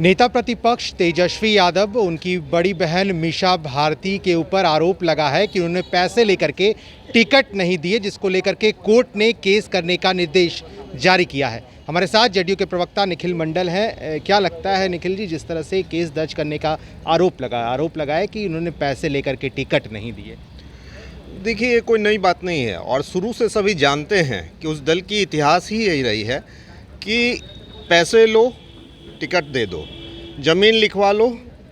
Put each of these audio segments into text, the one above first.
नेता प्रतिपक्ष तेजस्वी यादव, उनकी बड़ी बहन मीसा भारती के ऊपर आरोप लगा है कि उन्होंने पैसे लेकर के टिकट नहीं दिए, जिसको लेकर के कोर्ट ने केस करने का निर्देश जारी किया है। हमारे साथ जदयू के प्रवक्ता निखिल मंडल हैं। क्या लगता है निखिल जी, जिस तरह से केस दर्ज करने का आरोप लगा है कि उन्होंने पैसे लेकर के टिकट नहीं दिए? देखिए, ये कोई नई बात नहीं है और शुरू से सभी जानते हैं कि उस दल की इतिहास ही यही रही है कि पैसे लो टिकट दे दो, ज़मीन लिखवा लो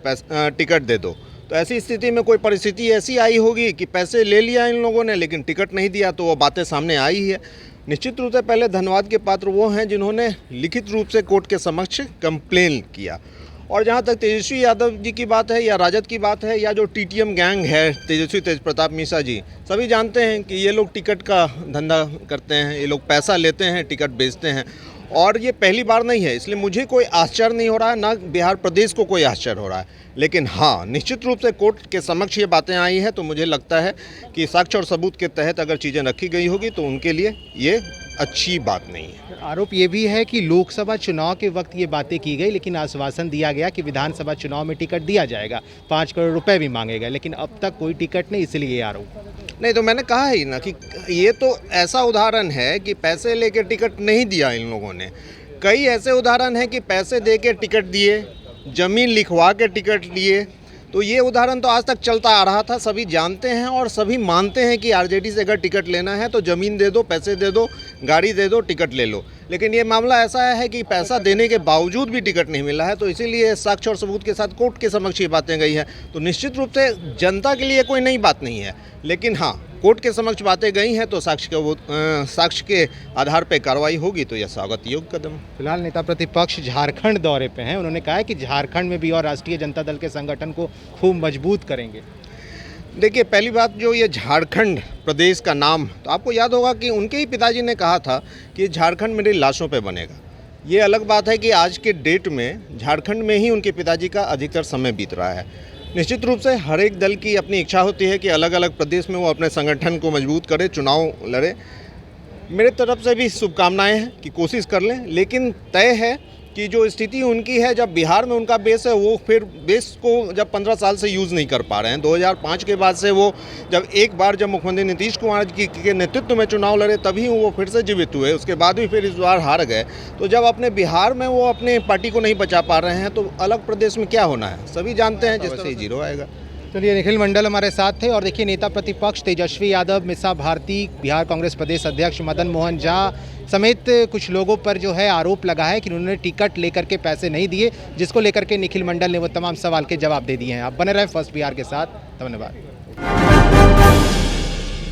टिकट दे दो। तो ऐसी स्थिति में कोई परिस्थिति ऐसी आई होगी कि पैसे ले लिया इन लोगों ने लेकिन टिकट नहीं दिया, तो वो बातें सामने आई ही है। निश्चित रूप से पहले धन्यवाद के पात्र वो हैं जिन्होंने लिखित रूप से कोर्ट के समक्ष कंप्लेन किया। और जहाँ तक तेजस्वी यादव जी की बात है या राजद की बात है या जो टीटीएम गैंग है, तेजस्वी तेज प्रताप मीसा जी, सभी जानते हैं कि ये लोग टिकट का धंधा करते हैं, ये लोग पैसा लेते हैं, टिकट बेचते हैं। और ये पहली बार नहीं है, इसलिए मुझे कोई आश्चर्य नहीं हो रहा है, ना बिहार प्रदेश को कोई आश्चर्य हो रहा है। लेकिन हाँ, निश्चित रूप से कोर्ट के समक्ष ये बातें आई हैं तो मुझे लगता है कि साक्ष्य और सबूत के तहत अगर चीज़ें रखी गई होगी तो उनके लिए ये अच्छी बात नहीं है। आरोप ये भी है कि लोकसभा चुनाव के वक्त ये बातें की गई, लेकिन आश्वासन दिया गया कि विधानसभा चुनाव में टिकट दिया जाएगा, 5 करोड़ रुपए भी मांगे गए, लेकिन अब तक कोई टिकट नहीं, इसलिए ये आरोप। नहीं, तो मैंने कहा ही ना कि ये तो ऐसा उदाहरण है कि पैसे लेके टिकट नहीं दिया इन लोगों ने। कई ऐसे उदाहरण हैं कि पैसे दे के टिकट दिए, ज़मीन लिखवा के टिकट लिए। तो ये उदाहरण तो आज तक चलता आ रहा था, सभी जानते हैं और सभी मानते हैं कि आरजेडी से अगर टिकट लेना है तो ज़मीन दे दो, पैसे दे दो, गाड़ी दे दो, टिकट ले लो। लेकिन ये मामला ऐसा है कि पैसा देने के बावजूद भी टिकट नहीं मिला है, तो इसीलिए साक्ष्य और सबूत के साथ कोर्ट के समक्ष ये बातें गई हैं। तो निश्चित रूप से जनता के लिए कोई नई बात नहीं है, लेकिन हाँ, कोर्ट के समक्ष बातें गई हैं तो साक्ष्य के आधार पर कार्रवाई होगी तो यह स्वागत योग्य कदम। फिलहाल नेता प्रतिपक्ष झारखंड दौरे पे हैं। उन्होंने कहा है कि झारखंड में भी और राष्ट्रीय जनता दल के संगठन को खूब मजबूत करेंगे। देखिए, पहली बात, जो ये झारखंड प्रदेश का नाम, तो आपको याद होगा कि उनके ही पिताजी ने कहा था कि झारखंड मेरी लाशों पे बनेगा। ये अलग बात है कि आज के डेट में झारखंड में ही उनके पिताजी का अधिकतर समय बीत रहा है। निश्चित रूप से हर एक दल की अपनी इच्छा होती है कि अलग अलग प्रदेश में वो अपने संगठन को मजबूत करे, चुनाव लड़े। मेरे तरफ से भी शुभकामनाएं हैं कि कोशिश कर लें, लेकिन तय है कि जो स्थिति उनकी है, जब बिहार में उनका बेस है, वो फिर बेस को जब 15 साल से यूज़ नहीं कर पा रहे हैं। 2005 के बाद से वो जब एक बार जब मुख्यमंत्री नीतीश कुमार के नेतृत्व में चुनाव लड़े तभी वो फिर से जीवित हुए, उसके बाद भी फिर इस बार हार गए। तो जब अपने बिहार में वो अपने पार्टी को नहीं बचा पा रहे हैं तो अलग प्रदेश में क्या होना है, सभी जानते हैं, जिस तरह से जीरो आएगा। चलिए, निखिल मंडल हमारे साथ थे। और देखिए, नेता प्रतिपक्ष तेजस्वी यादव, मीसा भारती, बिहार कांग्रेस प्रदेश अध्यक्ष मदन मोहन झा समेत कुछ लोगों पर जो है आरोप लगा है कि उन्होंने टिकट लेकर के पैसे नहीं दिए, जिसको लेकर के निखिल मंडल ने वो तमाम सवाल के जवाब दे दिए हैं। आप बने रहे फर्स्ट बिहार के साथ। धन्यवाद।